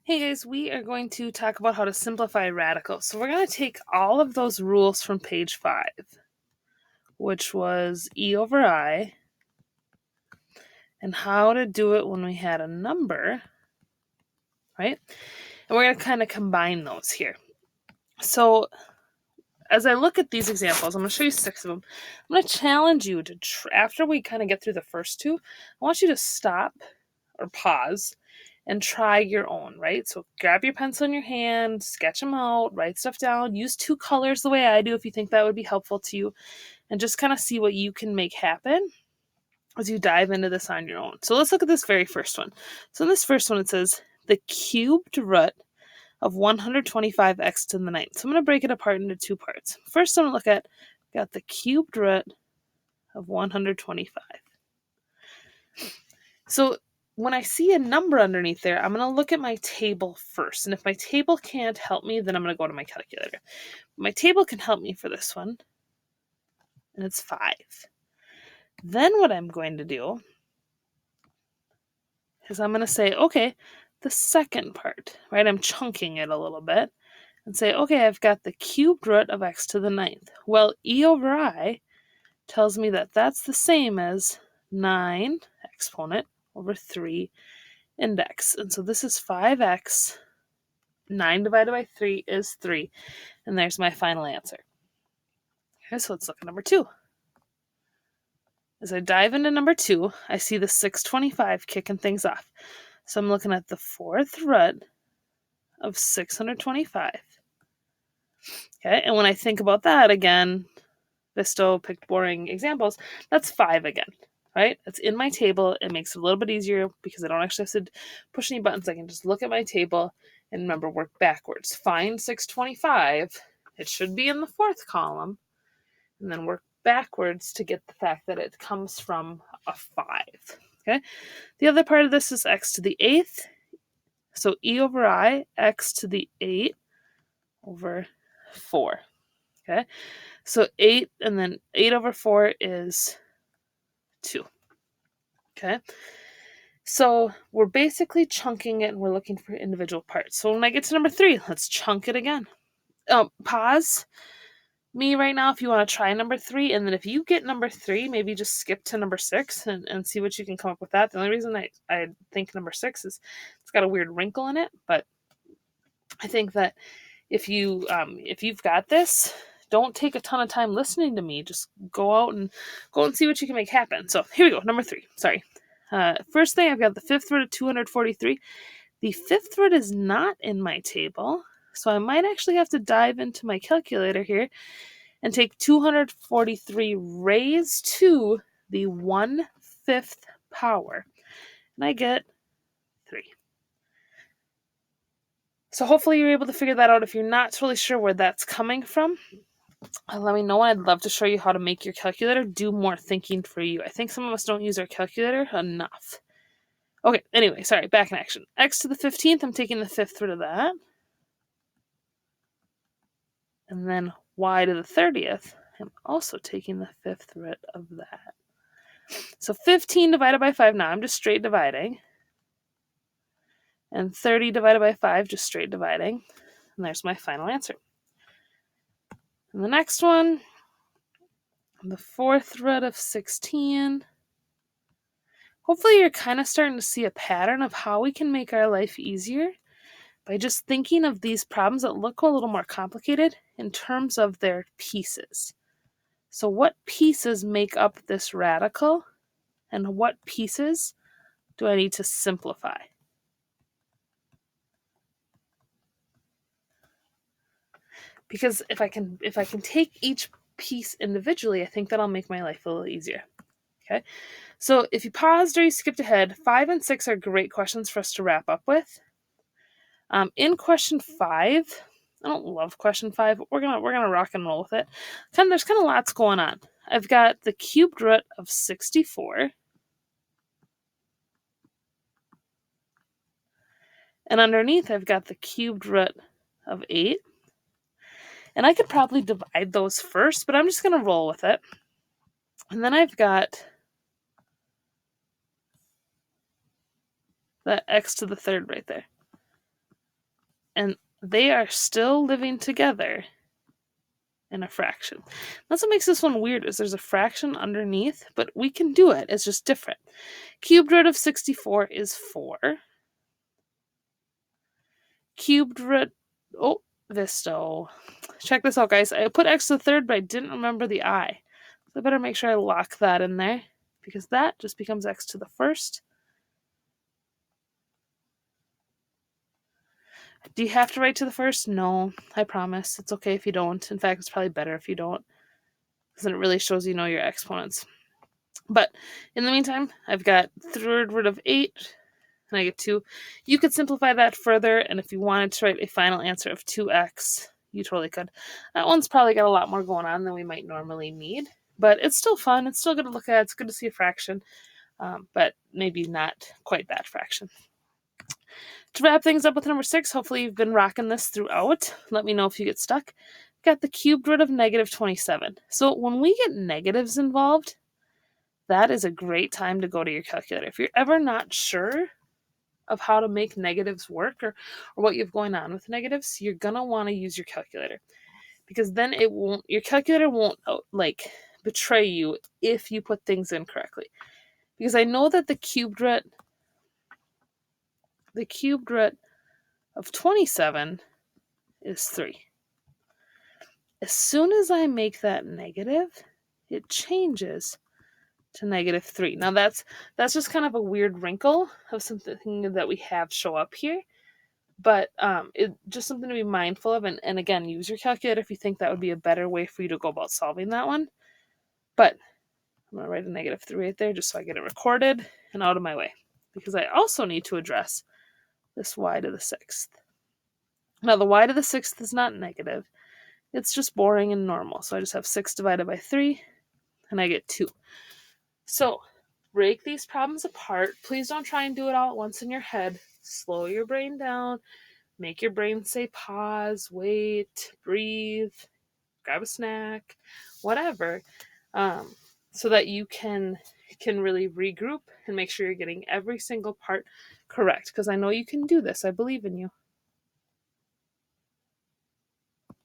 Hey guys, we are going to talk about how to simplify radicals. So we're going to take all of those rules from page 5, which was E over I, and how to do it when we had a number, right? And we're going to kind of combine those here. So as I look at these examples, I'm going to show you 6 of them. I'm going to challenge you to, after we kind of get through the first 2, I want you to stop or pause and try your own, right? So grab your pencil in your hand, sketch them out, write stuff down, use 2 colors the way I do if you think that would be helpful to you, and just kind of see what you can make happen as you dive into this on your own. So let's look at this very first one. So in this first one, it says the cubed root of 125x to the 9th. So I'm going to break it apart into 2 parts. First, I'm going to look at, got the cubed root of 125. So when I see a number underneath there, I'm going to look at my table first. And if my table can't help me, then I'm going to go to my calculator. My table can help me for this one, and it's 5. Then what I'm going to do is I'm going to say, okay, the second part, right? I'm chunking it a little bit and say, okay, I've got the cubed root of x to the 9th. Well, e over I tells me that that's the same as 9 exponent over 3 index. And so this is 5x. 9 divided by 3 is 3. And there's my final answer. Okay, so let's look at number 2. As I dive into number 2, I see the 625 kicking things off. So I'm looking at the 4th root of 625. Okay, and when I think about that again, Visto picked boring examples, that's 5 again, right? It's in my table. It makes it a little bit easier because I don't actually have to push any buttons. I can just look at my table and remember, work backwards. Find 625. It should be in the 4th column, and then work backwards to get the fact that it comes from a 5. Okay. The other part of this is x to the 8th. So e over I, x to the 8 over 4. Okay. So 8 and then 8 over 4 is 2. Okay. So we're basically chunking it and we're looking for individual parts. So when I get to number 3, let's chunk it again. Pause me right now if you want to try number 3, and then if you get number 3, maybe just skip to number 6 and see what you can come up with that. The only reason I think number 6 is it's got a weird wrinkle in it, but I think that if you've got this, don't take a ton of time listening to me. Just go out and see what you can make happen. So here we go, number 3. Sorry. First thing, I've got the 5th root of 243. The 5th root is not in my table, so I might actually have to dive into my calculator here and take 243 raised to the 1/5 power. And I get 3. So hopefully you're able to figure that out. If you're not totally sure where that's coming from, let me know. I'd love to show you how to make your calculator do more thinking for you. I think some of us don't use our calculator enough. Okay, anyway, sorry, back in action. X to the 15th, I'm taking the 5th root of that. And then y to the 30th, I'm also taking the 5th root of that. So 15 divided by 5 now, I'm just straight dividing. And 30 divided by 5, just straight dividing. And there's my final answer. And the next one, the 4th root of 16. Hopefully you're kind of starting to see a pattern of how we can make our life easier by just thinking of these problems that look a little more complicated in terms of their pieces. So what pieces make up this radical, and what pieces do I need to simplify? Because if I can take each piece individually, I think that'll make my life a little easier. Okay, so if you paused or you skipped ahead, 5 and 6 are great questions for us to wrap up with. In question 5, I don't love question 5, but we're gonna rock and roll with it. There's kind of lots going on. I've got the cubed root of 64, and underneath I've got the cubed root of 8. And I could probably divide those first, but I'm just gonna roll with it. And then I've got that x to the 3rd right there. and they are still living together in a fraction. That's what makes this one weird, is there's a fraction underneath, but we can do it. It's just different. Cubed root of 64 is 4. Cubed root, oh, Visto. Check this out, guys. I put x to the third, but I didn't remember the I. So I better make sure I lock that in there, because that just becomes x to the first. Do you have to write to the first? No, I promise. It's okay if you don't. In fact, it's probably better if you don't, because then it really shows you know your exponents. But in the meantime, I've got third root of 8, and I get 2. You could simplify that further, and if you wanted to write a final answer of 2x, you totally could. That one's probably got a lot more going on than we might normally need, but it's still fun. It's still good to look at. It's good to see a fraction, but maybe not quite that fraction. To wrap things up with number 6, hopefully you've been rocking this throughout. Let me know if you get stuck. Got the cubed root of negative 27. So when we get negatives involved, that is a great time to go to your calculator. If you're ever not sure of how to make negatives work, or what you have going on with negatives, you're going to want to use your calculator, because then your calculator won't like betray you if you put things in correctly. Because I know that the cubed root of 27 is 3. As soon as I make that negative, it changes to negative 3. Now that's just kind of a weird wrinkle of something that we have show up here, but it's just something to be mindful of. And again, use your calculator if you think that would be a better way for you to go about solving that one. But I'm going to write a negative 3 right there just so I get it recorded and out of my way, because I also need to address this y to the 6th. Now the y to the 6th is not negative. It's just boring and normal. So I just have 6 divided by 3, and I get 2. So break these problems apart. Please don't try and do it all at once in your head. Slow your brain down. Make your brain say pause, wait, breathe, grab a snack, whatever, so that you can really regroup and make sure you're getting every single part correct. Because I know you can do this. I believe in you.